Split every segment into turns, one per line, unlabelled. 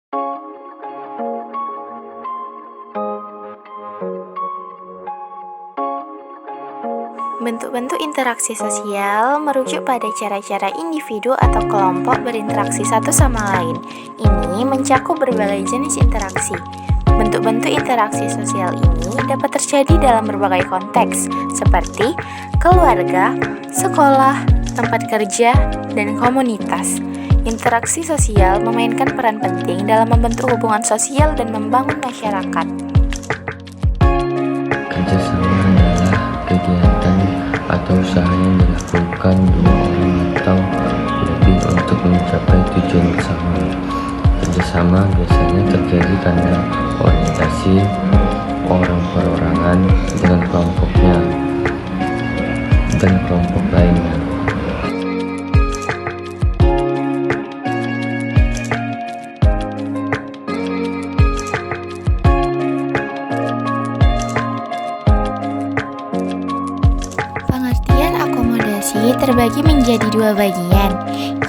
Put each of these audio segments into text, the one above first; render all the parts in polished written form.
Bentuk-bentuk interaksi sosial merujuk pada cara-cara individu atau kelompok berinteraksi satu sama lain. Ini mencakup berbagai jenis interaksi. Bentuk-bentuk interaksi sosial ini dapat terjadi dalam berbagai konteks, seperti keluarga, sekolah, tempat kerja, dan komunitas. Interaksi sosial memainkan peran penting dalam membentuk hubungan sosial dan membangun masyarakat.
Kerjasama adalah kegiatan atau usaha yang dilakukan dua orang atau lebih untuk mencapai tujuan bersama. Kerjasama biasanya terjadi karena orientasi orang perorangan dengan kelompoknya dan kelompok lainnya.
Pengertian akomodasi terbagi menjadi dua bagian,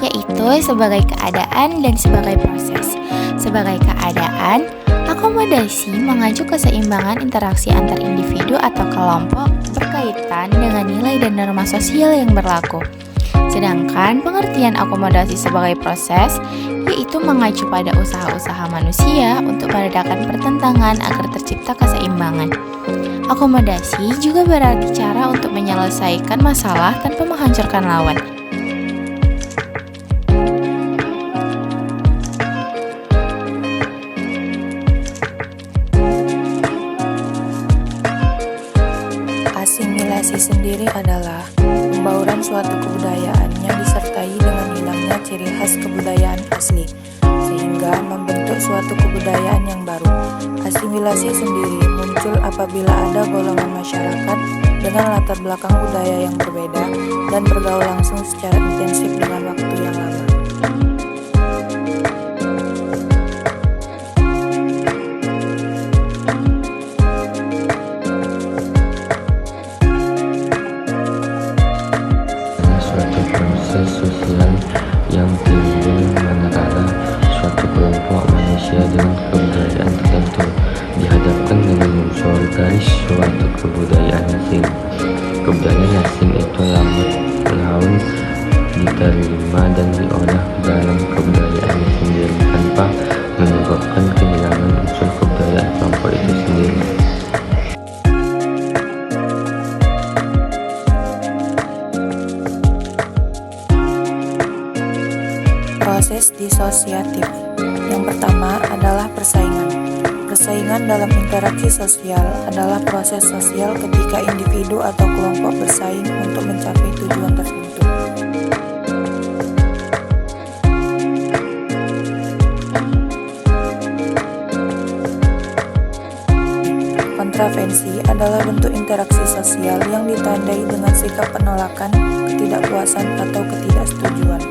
yaitu sebagai keadaan dan sebagai proses. Sebagai keadaan, akomodasi mengacu keseimbangan interaksi antar individu atau kelompok berkaitan dengan nilai dan norma sosial yang berlaku. Sedangkan pengertian akomodasi sebagai proses, yaitu mengacu pada usaha-usaha manusia untuk meredakan pertentangan agar tercipta keseimbangan. Akomodasi juga berarti cara untuk menyelesaikan masalah tanpa menghancurkan lawan.
Asimilasi sendiri adalah pembauran suatu kebudayaan yang disertai dengan hilangnya ciri khas kebudayaan asli, sehingga membentuk suatu kebudayaan yang baru. Asimilasi sendiri muncul apabila ada golongan masyarakat dengan latar belakang budaya yang berbeda dan bergaul langsung secara intensif dengan waktu yang lama.
Suatu proses sosial yang timbul manakala suatu kelompok manusia dengan kebudayaan tertentu dihadapkan dengan muncul garis suatu kebudayaan asing. Kebudayaan asing itu lambat laun diterima dan diolah dalam kebudayaan sendiri tanpa menyebabkan kehilangan unsur kebudayaan kelompok itu sendiri.
Proses disosiatif. Yang pertama adalah persaingan. Persaingan dalam interaksi sosial adalah proses sosial ketika individu atau kelompok bersaing untuk mencapai tujuan tertentu. Kontravensi adalah bentuk interaksi sosial yang ditandai dengan sikap penolakan, ketidakpuasan, atau ketidaksetujuan.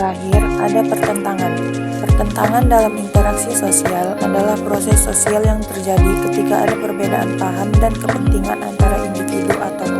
Terakhir, ada pertentangan. Pertentangan dalam interaksi sosial adalah proses sosial yang terjadi ketika ada perbedaan paham dan kepentingan antara individu atau kelompok.